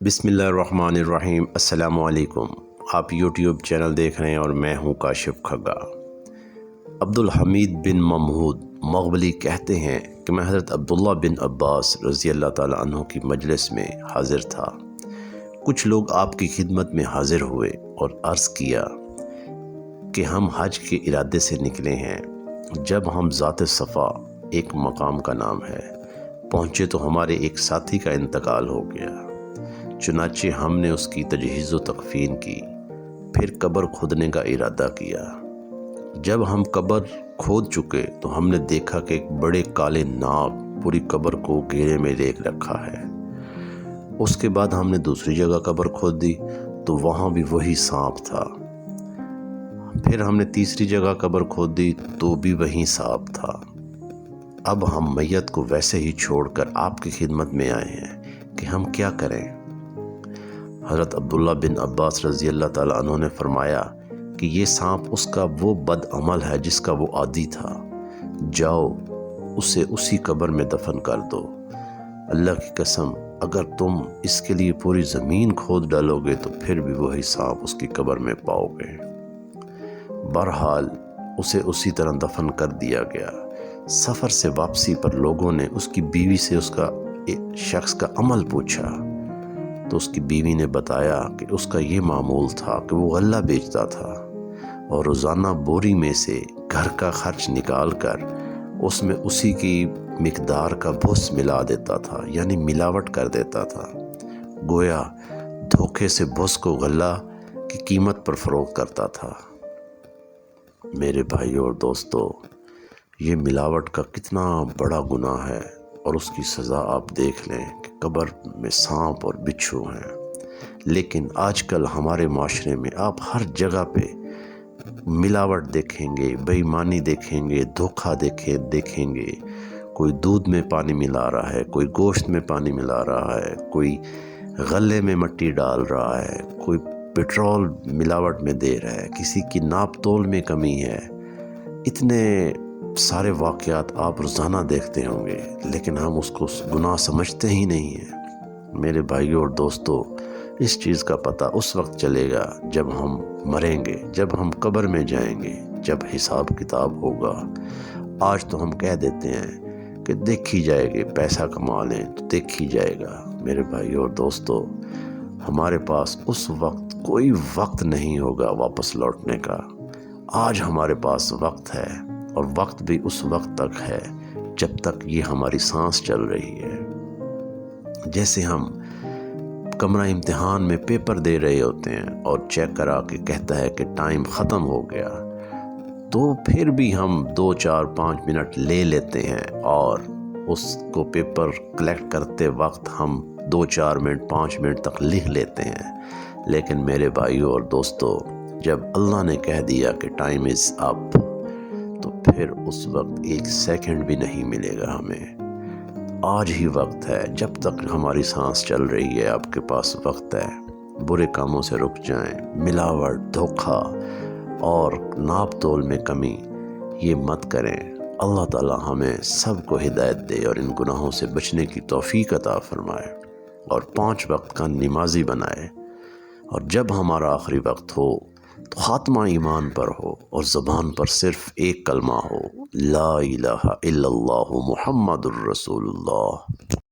بسم اللہ الرحمن الرحیم۔ السلام علیکم۔ آپ یوٹیوب چینل دیکھ رہے ہیں اور میں ہوں کاشف کھگا۔ عبدالحمید بن محمود مغولی کہتے ہیں کہ میں حضرت عبداللہ بن عباس رضی اللہ تعالیٰ عنہ کی مجلس میں حاضر تھا۔ کچھ لوگ آپ کی خدمت میں حاضر ہوئے اور عرض کیا کہ ہم حج کے ارادے سے نکلے ہیں۔ جب ہم ذات صفا، ایک مقام کا نام ہے، پہنچے تو ہمارے ایک ساتھی کا انتقال ہو گیا۔ چنانچہ ہم نے اس کی تجہیز و تکفین کی، پھر قبر کھودنے کا ارادہ کیا۔ جب ہم قبر کھود چکے تو ہم نے دیکھا کہ ایک بڑے کالے ناگ پوری قبر کو گھیرے میں دیکھ رکھا ہے۔ اس کے بعد ہم نے دوسری جگہ قبر کھود دی تو وہاں بھی وہی سانپ تھا۔ پھر ہم نے تیسری جگہ قبر کھود دی تو بھی وہی سانپ تھا۔ اب ہم میت کو ویسے ہی چھوڑ کر آپ کی خدمت میں آئے ہیں کہ ہم کیا کریں؟ حضرت عبداللہ بن عباس رضی اللہ تعالیٰ عنہ نے فرمایا کہ یہ سانپ اس کا وہ بد عمل ہے جس کا وہ عادی تھا، جاؤ اسے اسی قبر میں دفن کر دو۔ اللہ کی قسم، اگر تم اس کے لیے پوری زمین کھود ڈالو گے تو پھر بھی وہی سانپ اس کی قبر میں پاؤ گے۔ بہرحال اسے اسی طرح دفن کر دیا گیا۔ سفر سے واپسی پر لوگوں نے اس کی بیوی سے اس کا شخص کا عمل پوچھا تو اس کی بیوی نے بتایا کہ اس کا یہ معمول تھا کہ وہ غلہ بیچتا تھا اور روزانہ بوری میں سے گھر کا خرچ نکال کر اس میں اسی کی مقدار کا بھس ملا دیتا تھا، یعنی ملاوٹ کر دیتا تھا، گویا دھوکے سے بھس کو غلہ کی قیمت پر فروخت کرتا تھا۔ میرے بھائی اور دوستو، یہ ملاوٹ کا کتنا بڑا گناہ ہے، اور اس کی سزا آپ دیکھ لیں کہ قبر میں سانپ اور بچھو ہیں۔ لیکن آج کل ہمارے معاشرے میں آپ ہر جگہ پہ ملاوٹ دیکھیں گے، بے ایمانی دیکھیں گے، دھوکہ دیکھیں گے۔ کوئی دودھ میں پانی ملا رہا ہے، کوئی گوشت میں پانی ملا رہا ہے، کوئی غلے میں مٹی ڈال رہا ہے، کوئی پیٹرول ملاوٹ میں دے رہا ہے، کسی کی ناپ تول میں کمی ہے۔ اتنے سارے واقعات آپ روزانہ دیکھتے ہوں گے، لیکن ہم اس کو گناہ سمجھتے ہی نہیں ہیں۔ میرے بھائیوں اور دوستو، اس چیز کا پتہ اس وقت چلے گا جب ہم مریں گے، جب ہم قبر میں جائیں گے، جب حساب کتاب ہوگا۔ آج تو ہم کہہ دیتے ہیں کہ دیکھی جائے گی، پیسہ کما لیں تو دیکھی جائے گا۔ میرے بھائیوں اور دوستو، ہمارے پاس اس وقت کوئی وقت نہیں ہوگا واپس لوٹنے کا۔ آج ہمارے پاس وقت ہے، اور وقت بھی اس وقت تک ہے جب تک یہ ہماری سانس چل رہی ہے۔ جیسے ہم کمرہ امتحان میں پیپر دے رہے ہوتے ہیں اور چیک کرا کے کہتا ہے کہ ٹائم ختم ہو گیا، تو پھر بھی ہم 2 4 5 منٹ لے لیتے ہیں اور اس کو پیپر کلیکٹ کرتے وقت ہم 2 4 منٹ 5 منٹ تک لکھ لیتے ہیں۔ لیکن میرے بھائیوں اور دوستو، جب اللہ نے کہہ دیا کہ ٹائم از اپ، تو پھر اس وقت 1 سیکنڈ بھی نہیں ملے گا ہمیں۔ آج ہی وقت ہے، جب تک ہماری سانس چل رہی ہے آپ کے پاس وقت ہے۔ برے کاموں سے رک جائیں، ملاوٹ، دھوکہ اور ناپ تول میں کمی یہ مت کریں۔ اللہ تعالی ہمیں سب کو ہدایت دے اور ان گناہوں سے بچنے کی توفیق عطا فرمائے، اور 5 وقت کا نمازی بنائے، اور جب ہمارا آخری وقت ہو تو خاتمہ ایمان پر ہو اور زبان پر صرف ایک کلمہ ہو، لا الہ الا اللہ محمد الرسول اللہ۔